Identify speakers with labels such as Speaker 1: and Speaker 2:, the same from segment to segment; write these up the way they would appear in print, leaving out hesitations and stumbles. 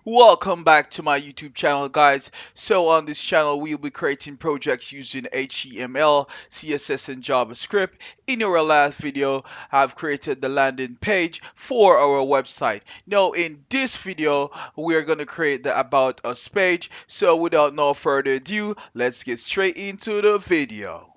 Speaker 1: Welcome back to my YouTube channel, guys. So on this channel, we will be creating projects using HTML, CSS, and JavaScript. In our last video, I've created the landing page for our website. Now, in this video, we're going to create the About Us page. So without no further ado, let's get straight into the video.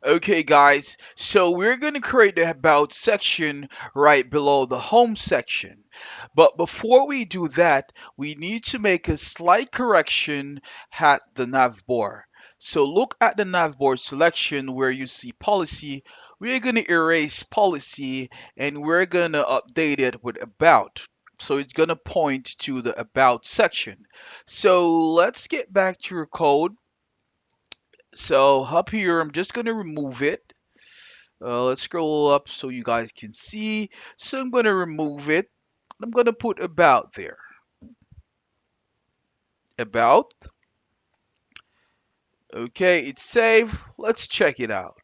Speaker 1: Okay, guys, so we're going to create the About section right below the Home section. But before we do that, we need to make a slight correction at the navbar. So look at the navbar selection where you see policy. We're going to erase policy and we're going to update it with About. So it's going to point to the About section. So let's get back to your code. So up here, I'm just going to remove it. Let's scroll up so you guys can see. So I'm going to remove it. I'm going to put About there. About. Okay, it's saved. Let's check it out.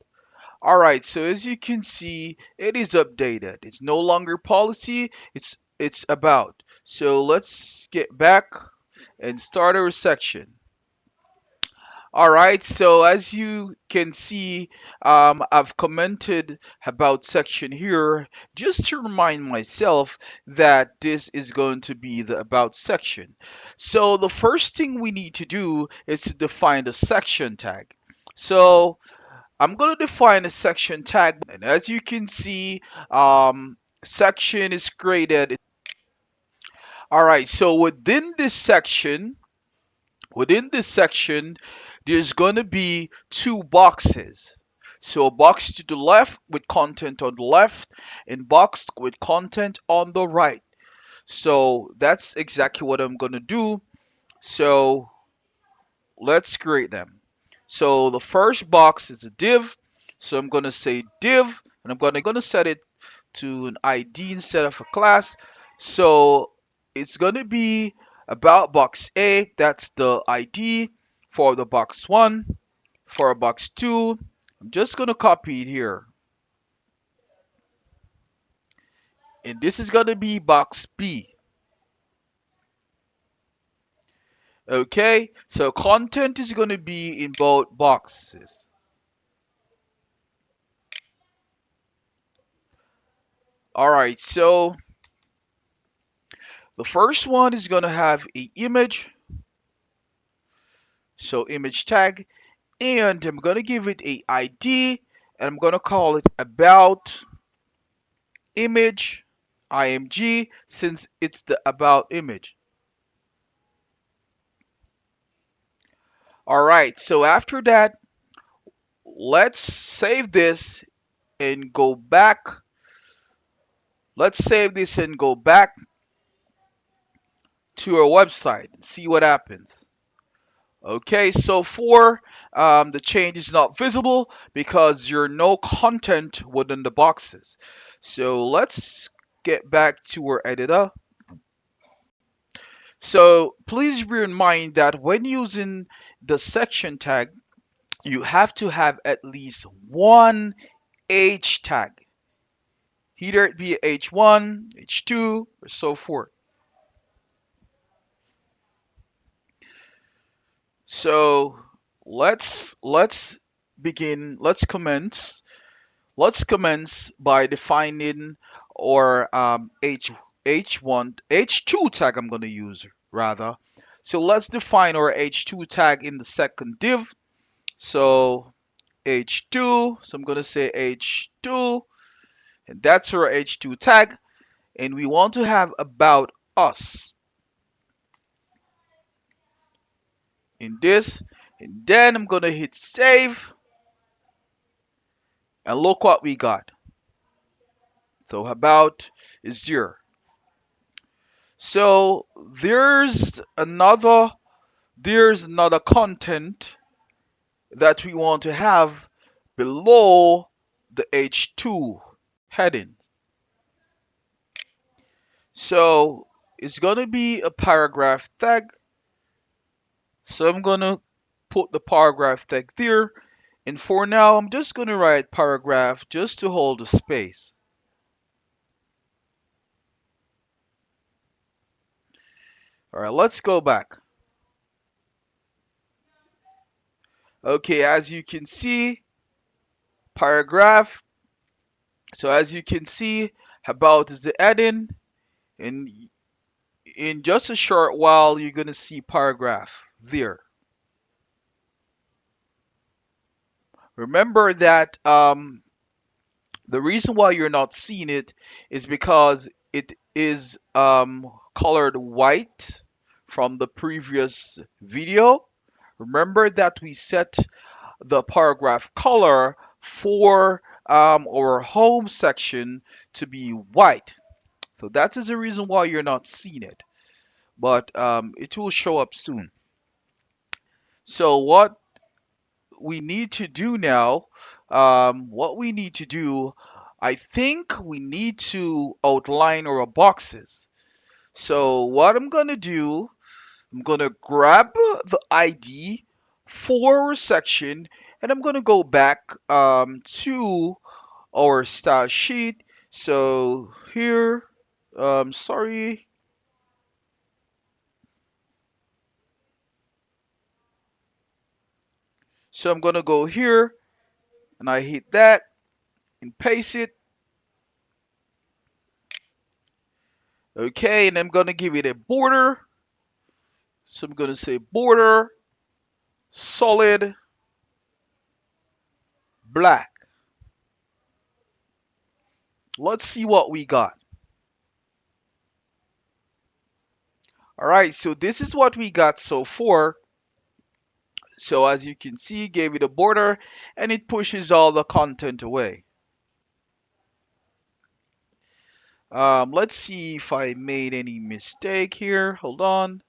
Speaker 1: All right, so as you can see, it is updated. It's no longer policy, it's About. So let's get back and start our section. All right, so as you can see, I've commented about section here just to remind myself that this is going to be the about section. So the first thing we need to do is to define the section tag. So I'm going to define a section tag, and as you can see, section is created. All right, so within this section, there's going to be two boxes. So a box to the left with content on the left and box with content on the right. So that's exactly what I'm going to do. So let's create them. So the first box is a div. So I'm going to say div and I'm going to set it to an ID instead of a class. So it's going to be about box A, that's the ID for the box 1. For box 2, I'm just going to copy it here. And this is going to be box B. Okay, so content is going to be in both boxes. Alright, so the first one is going to have a image. So image tag. And I'm going to give it a ID. And I'm going to call it about image img since it's the about image. All right, so after that, let's save this and go back. Let's save this and go back to our website and see what happens. Okay, so for the change is not visible because there are no content within the boxes. So let's get back to our editor. So please bear in mind that when using the section tag, you have to have at least one H tag. Either it be H1, H2, or so forth. So let's begin. Let's commence by defining our H1 H2 tag. I'm going to use rather. So let's define our H2 tag in the second div. So H2. So I'm going to say H2, and that's our H2 tag. And we want to have about us in this. And then I'm going to hit save. And look what we got. So about is 0. So there's another content that we want to have below the H2 heading. So it's gonna be a paragraph tag. So I'm gonna put the paragraph tag there. And for now, I'm just gonna write paragraph just to hold the space. All right, let's go back. Okay, as you can see, paragraph. So as you can see, about is the add-in, and in just a short while, you're gonna see paragraph there. Remember that the reason why you're not seeing it is because it is colored white from the previous video. Remember that we set the paragraph color for our home section to be white. So that is the reason why you're not seeing it, but it will show up soon. So we need to do now, what we need to do, I think we need to outline our boxes. So what I'm gonna do, I'm gonna grab the ID for our section, and I'm gonna go back to our style sheet. So here, sorry. So I'm gonna go here and I hit that and paste it. Okay, and I'm gonna give it a border. So I'm gonna say border solid black. Let's see what we got. All right, so this is what we got so far. So as you can see, gave it a border and it pushes all the content away. Let's see if I made any mistake here. Hold on.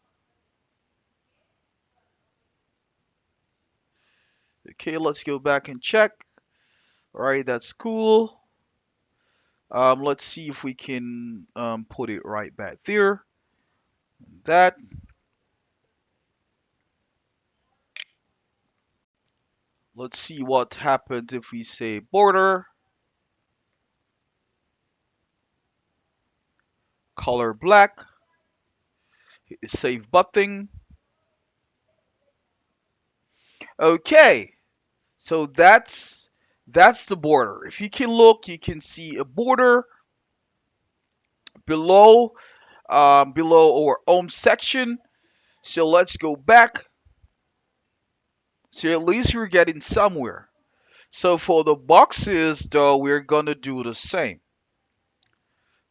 Speaker 1: Okay, let's go back and check. All right, that's cool. Let's see if we can put it right back there. That. Let's see what happens if we say border, color black, hit the save button. Okay, so that's the border. If you can look, you can see a border below below our home section. So let's go back. So at least we're getting somewhere. So for the boxes, though, we're gonna do the same.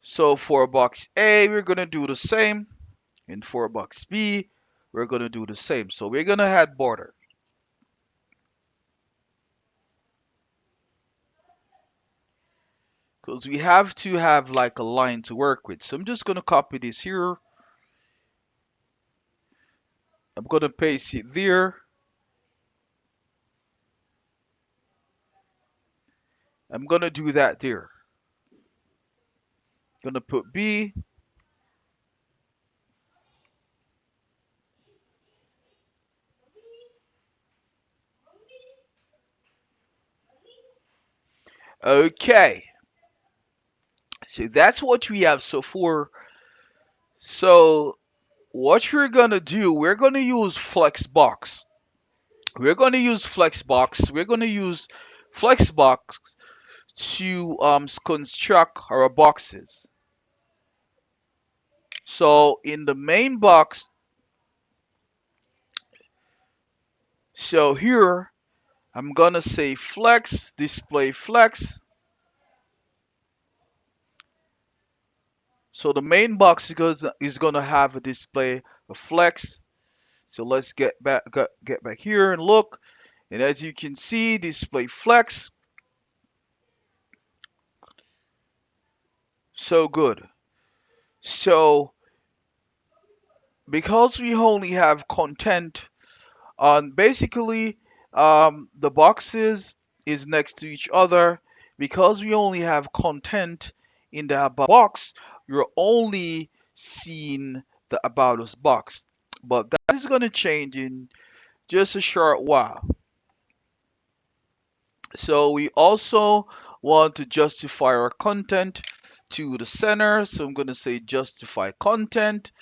Speaker 1: So for box A, we're gonna do the same, and for box B, we're gonna do the same. So we're gonna add border because we have to have like a line to work with. So I'm just gonna copy this here. I'm gonna paste it there. I'm gonna do that there. Gonna put B. Okay. So that's what we have so far. So what we're gonna do, we're gonna use Flexbox. We're gonna use Flexbox. We're gonna use Flexbox to construct our boxes. So in the main box, so here I'm gonna say flex, display flex. So the main box is gonna have a display of flex. So let's get back here and look. And as you can see, display flex. So good. So because we only have content on basically the boxes is next to each other, because we only have content in that box, you're only seeing the About Us box. But that is going to change in just a short while. So we also want to justify our content to the center. So I'm going to say justify content,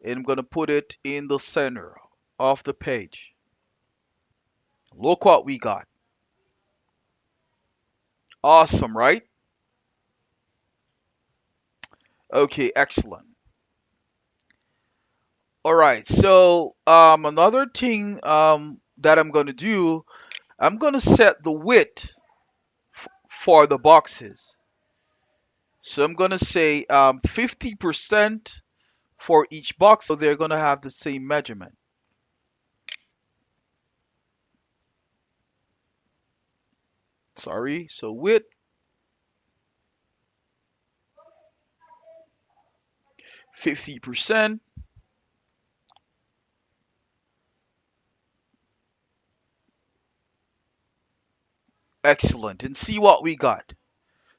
Speaker 1: and I'm going to put it in the center of the page. Look what we got. Awesome, right? Okay, excellent. All right. So another thing that I'm going to do, I'm going to set the width for the boxes. So I'm going to say 50% for each box, so they're going to have the same measurement. Sorry. So width 50%. Excellent. And see what we got.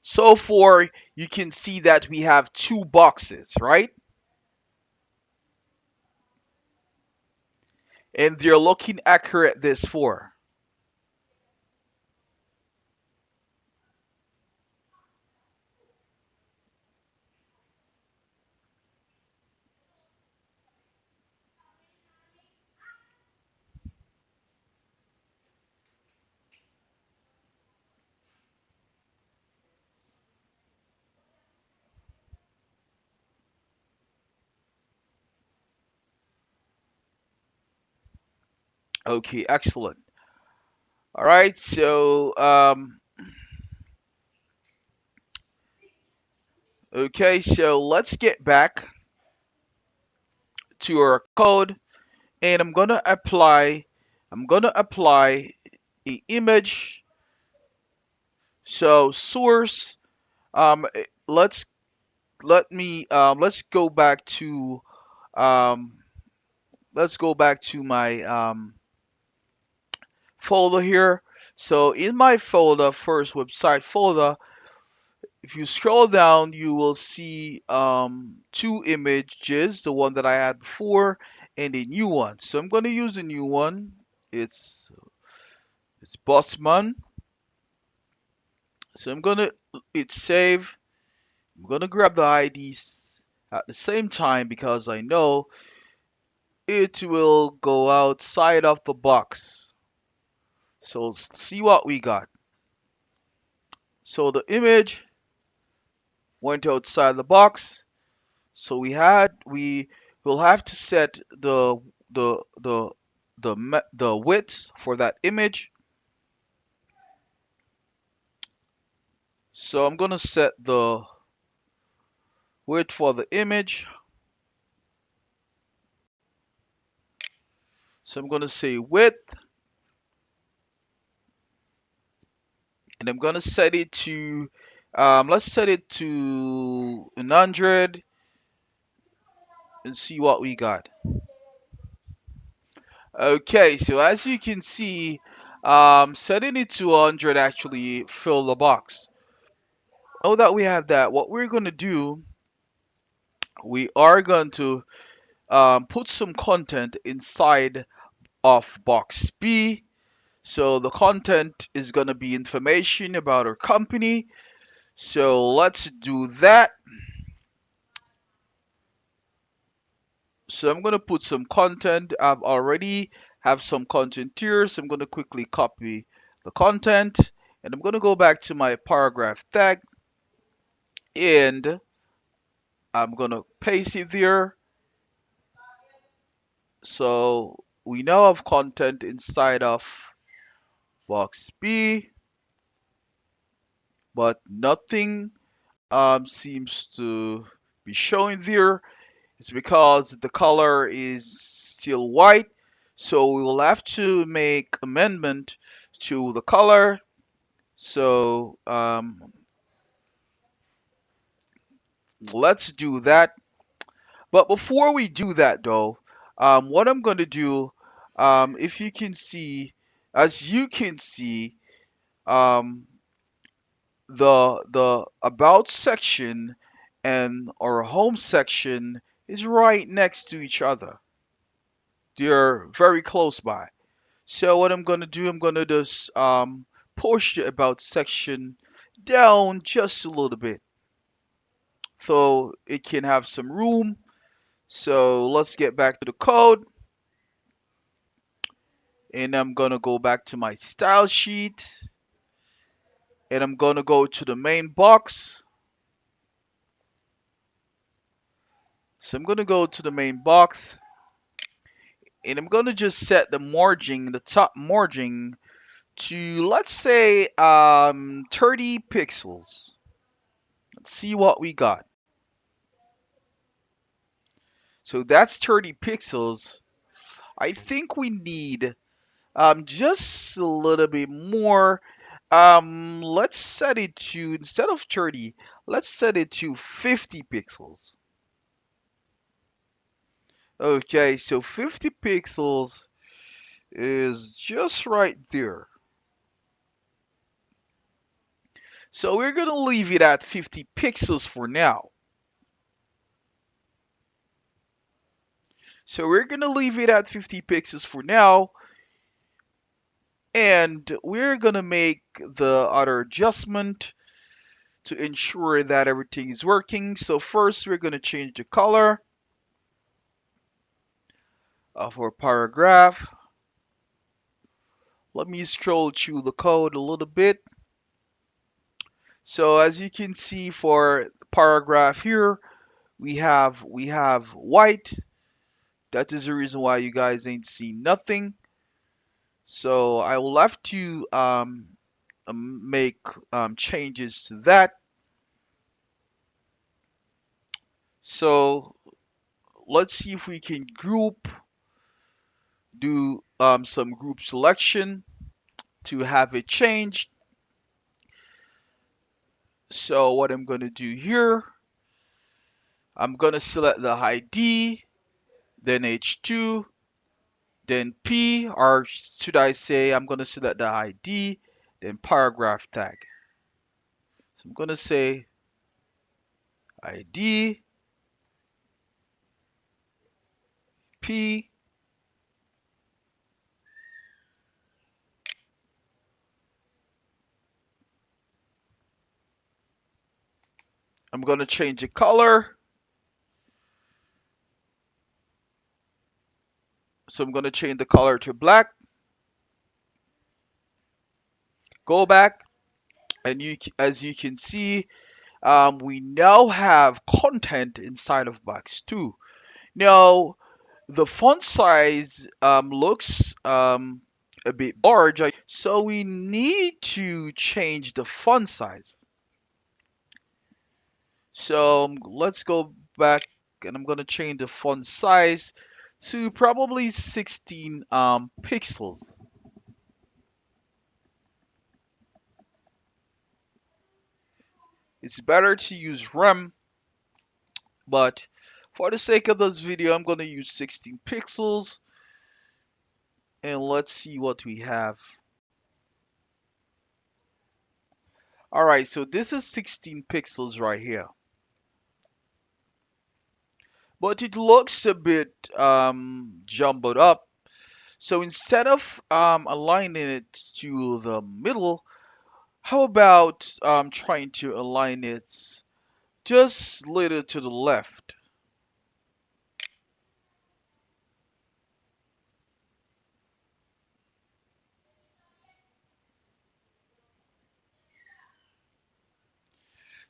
Speaker 1: So far, you can see that we have two boxes, right? And they're looking accurate this far. Okay, excellent. All right, so okay, so let's get back to our code, and I'm gonna apply a image. So source, let's let's go back to um, my folder here. So in my folder, first website folder, if you scroll down, you will see two images, the one that I had before and a new one. So I'm going to use the new one. It's it's Bossman. So I'm going to hit save. I'm going to grab the IDs at the same time because I know it will go outside of the box. So see what we got. So the image went outside the box. So we will have to set the width for that image. So I'm gonna set the width for the image. So I'm gonna say width, and I'm gonna set it to let's set it to 100 and see what we got. Okay, so as you can see, setting it to 100 actually fill the box. Now that we have that, what we're gonna do, we are going to put some content inside of box B. So the content is going to be information about our company. So let's do that. So I'm going to put some content. I've already have some content here. So I'm going to quickly copy the content, and I'm going to go back to my paragraph tag, and I'm going to paste it there. So we now have content inside of box B, but nothing seems to be showing there. It's because the color is still white. So we will have to make amendment to the color. So let's do that. But before we do that though, what I'm going to do, if you can see, as you can see, um, the about section and our home section is right next to each other. They're very close by. So what I'm gonna do, I'm gonna just push the about section down just a little bit so it can have some room. So let's get back to the code, and I'm gonna go back to my style sheet, and I'm gonna go to the main box. So I'm gonna go to the main box, and I'm gonna just set the margin, the top margin, to, let's say, 30 pixels. Let's see what we got. So that's 30 pixels. I think we need just a little bit more. Let's set it to, instead of 30, let's set it to 50 pixels. Okay, so 50 pixels is just right there. So we're gonna leave it at 50 pixels for now. So we're gonna leave it at 50 pixels for now, and we're gonna make the other adjustment to ensure that everything is working. So first we're gonna change the color of our paragraph. Let me scroll through the code a little bit. So as you can see for the paragraph here, we have white. That is the reason why you guys ain't seen nothing. So I will have to make changes to that. So let's see if we can do some group selection to have it changed. So what I'm going to do here, I'm going to select the ID, then H2, then P, or should I say I'm going to select the ID, then paragraph tag. So I'm going to say ID, P, I'm going to change the color. So I'm going to change the color to black. Go back, and as you can see, we now have content inside of box 2. Now, the font size looks a bit large, so we need to change the font size. So let's go back, and I'm going to change the font size to probably 16 pixels. It's better to use rem, but for the sake of this video, I'm going to use 16 pixels, and let's see what we have. Alright, so this is 16 pixels right here. But it looks a bit jumbled up. So instead of aligning it to the middle, how about trying to align it just a little to the left?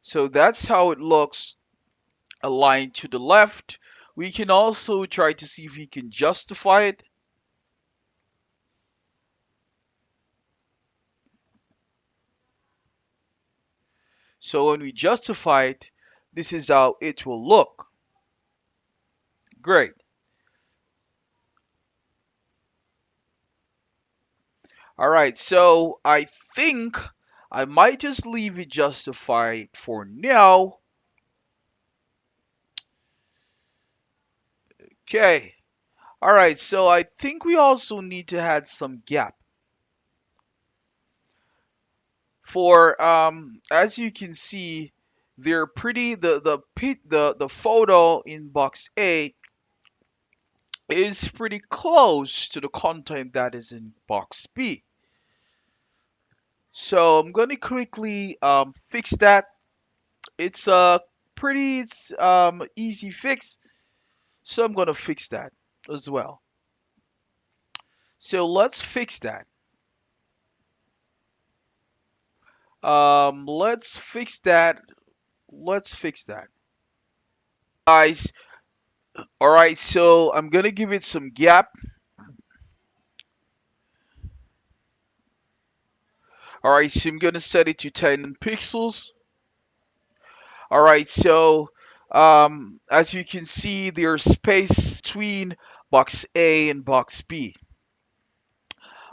Speaker 1: So that's how it looks aligned to the left. We can also try to see if we can justify it. So when we justify it, this is how it will look. Great. All right, so I think I might just leave it justified for now. Okay. All right, so I think we also need to add some gap. For as you can see, they're pretty the photo in box A is pretty close to the content that is in box B. So I'm going to quickly fix that. It's a pretty easy fix. So I'm going to fix that as well. So let's fix that. Let's fix that. Let's fix that. Guys, all right, so I'm going to give it some gap. All right, so I'm going to set it to 10 pixels. All right, so as you can see, there's space between box A and box B.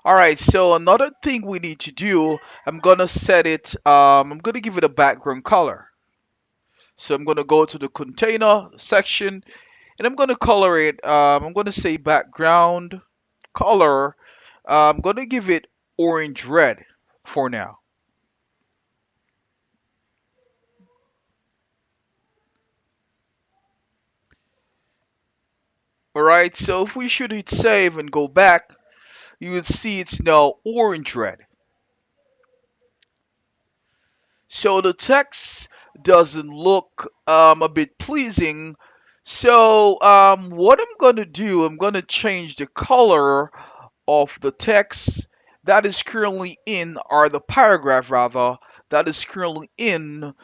Speaker 1: All right, so another thing we need to do, I'm gonna set it, I'm gonna give it a background color. So I'm gonna go to the container section and I'm gonna color it, I'm gonna say background color. I'm gonna give it orange red for now. All right, so if we should hit save and go back, you would see it's now orange red. So the text doesn't look a bit pleasing. So what I'm going to do, I'm going to change the color of the text that is currently in, or the paragraph rather, that is currently in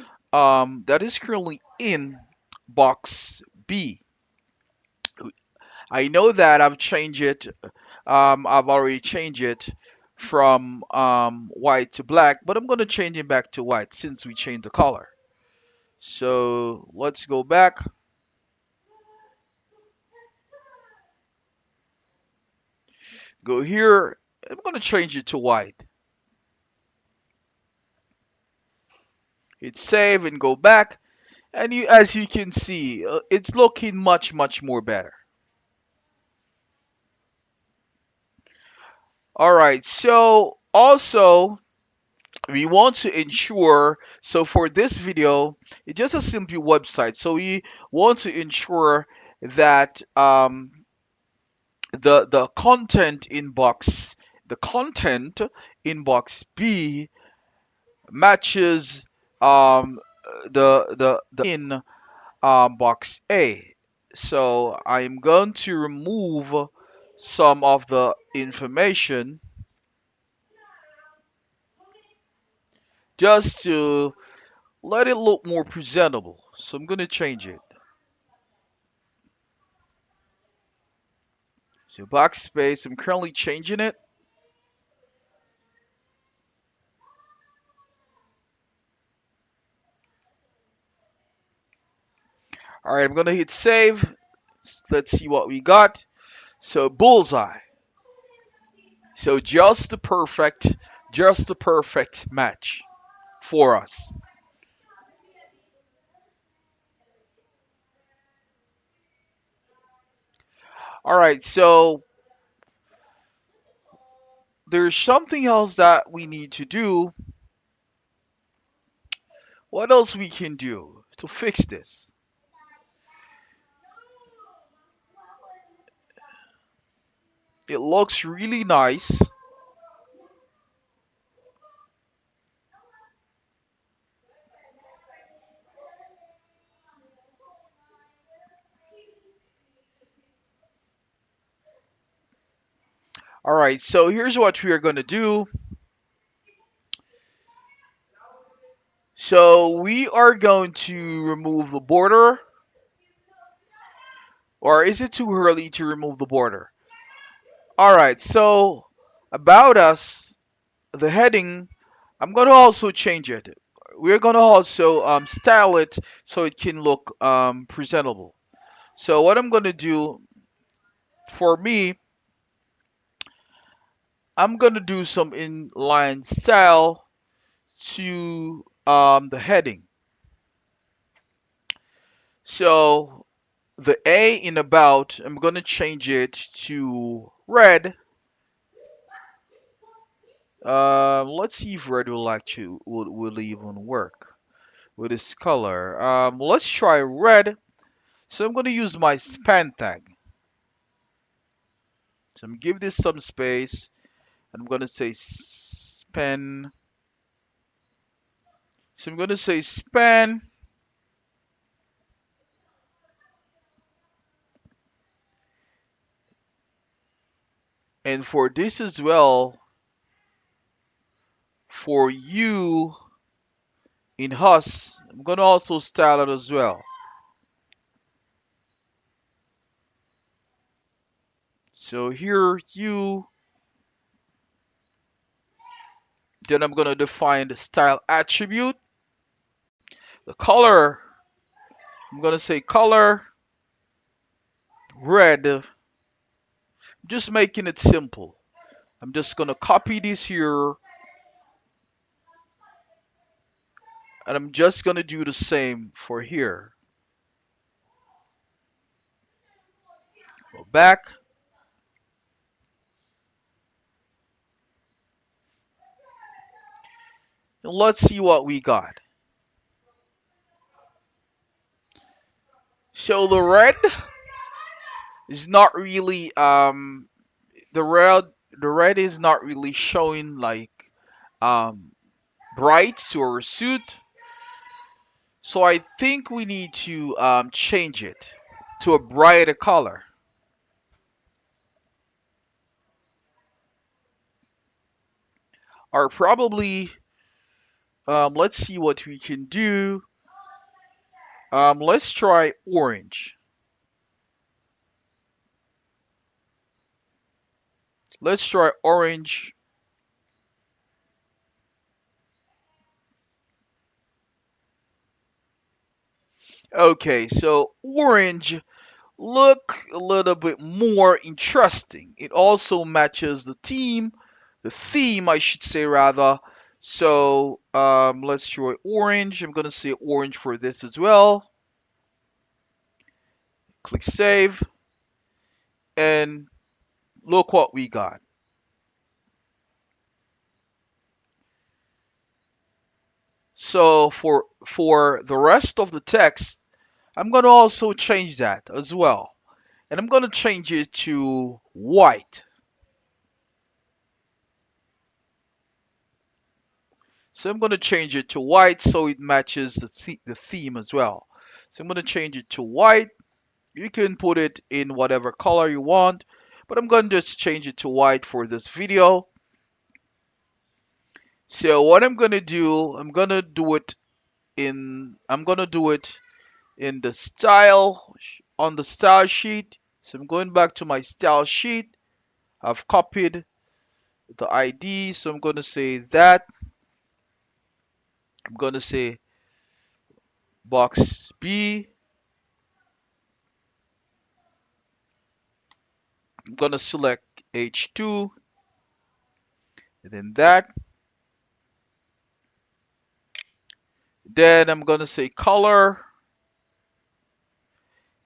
Speaker 1: box B. I know that I've changed it. I've already changed it from white to black, but I'm going to change it back to white since we changed the color. So let's go back, go here. I'm going to change it to white. Hit save and go back. And as you can see, it's looking much more better. All right. So also we want to ensure. So for this video, it's just a simple website. So we want to ensure that the content in box B matches the in box A. So I'm going to remove some of the information just to let it look more presentable. So I'm going to change it. So box space, I'm currently changing it. All right, I'm going to hit save. Let's see what we got. So bullseye. So just the perfect match for us. All right, so there's something else that we need to do. What else we can do to fix this? It looks really nice. All right, so here's what we are going to do. So we are going to remove the border, or is it too early to remove the border? All right, so about us, the heading, I'm going to also change it. We're going to also style it so it can look presentable. So what I'm going to do for me, I'm going to do some inline style to the heading. So the A in about, I'm going to change it to red. Let's see if red will even work. with this color. Let's try red. So I'm going to use my span tag. So I'm give this some space. I'm going to say span. So I'm going to say span. And for this as well, for you in us, I'm going to also style it as well. So here you, then I'm going to define the style attribute. The color, I'm going to say color red. Just making it simple. I'm just going to copy this here and I'm just going to do the same for here. Go back. And let's see what we got. So is not really the red the red is not really showing like um bright to our suit. So I think we need to change it to a brighter color. Or probably let's see what we can do. Let's try orange. Let's try orange. Okay, so orange look a little bit more interesting. It also matches the theme I should say rather. So let's try orange. I'm gonna say orange for this as well. Click save, and look what we got. So for the rest of the text, I'm gonna also change that as well, and I'm gonna change it to white. So I'm going to change it to white so it matches the theme as well. So I'm going to change it to white. You can put it in whatever color you want, but I'm going to just change it to white for this video. So what I'm going to do, I'm going to do it in the style, on the style sheet. So I'm going back to my style sheet. I've copied the ID, so I'm going to say that. I'm going to say box B. I'm going to select H2, and then that. Then I'm going to say color.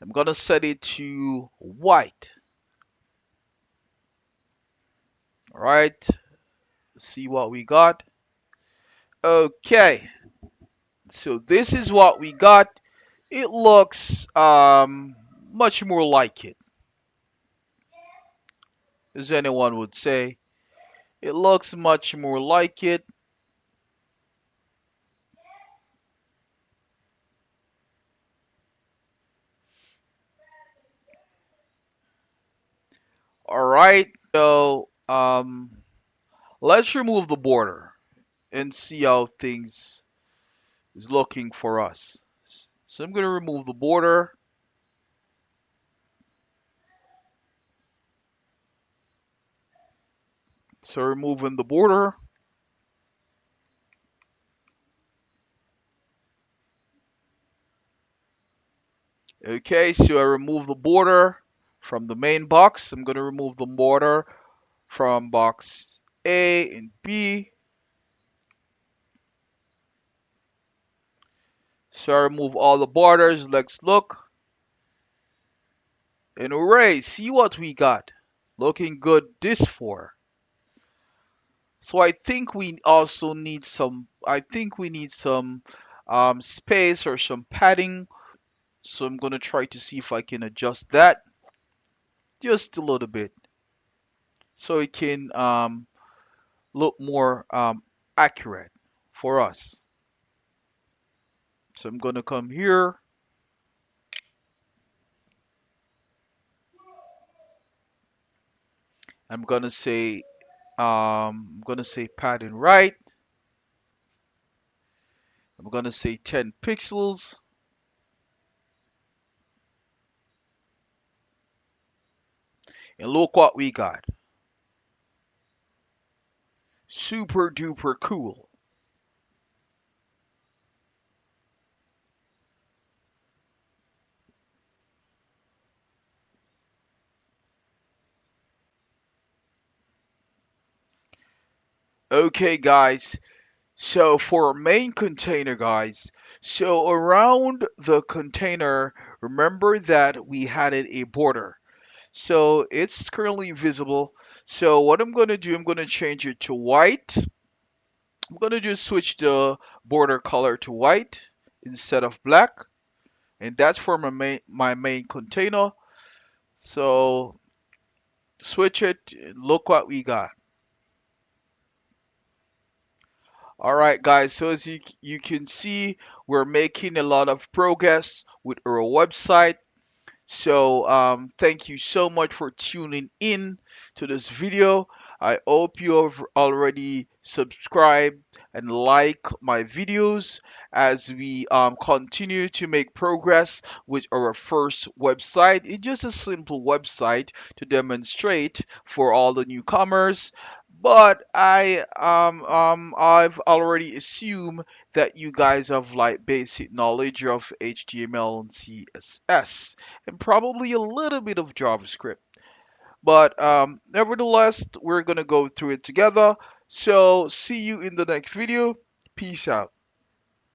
Speaker 1: I'm going to set it to white. All right. Let's see what we got. Okay. So this is what we got. It looks much more like it, as anyone would say. It looks much more like it. All right. So let's remove the border and see how things is looking for us. So I'm going to remove the border. So removing the border. Okay, so I remove the border from the main box. I'm going to remove the border from box A and B. So I remove all the borders. Let's look. And hooray, see what we got. Looking good this for. So I think we need some space or some padding. So I'm gonna try to see if I can adjust that just a little bit so it can look more accurate for us. So I'm gonna come here. I'm gonna say padding right. I'm gonna say 10 pixels, and look what we got. Super duper cool. Okay, guys. So for our main container, guys, so around the container, remember that we had it a border. So it's currently visible. So what I'm going to do, I'm going to change it to white. I'm going to just switch the border color to white instead of black. And that's for my main container. So switch it. Look what we got. All right, guys. So as you can see, we're making a lot of progress with our website. So thank you so much for tuning in to this video. I hope you have already subscribed and like my videos as we continue to make progress with our first website. It's just a simple website to demonstrate for all the newcomers. But I've already assumed that you guys have like basic knowledge of HTML and CSS and probably a little bit of JavaScript. But nevertheless, we're gonna go through it together. So see you in the next video. Peace out.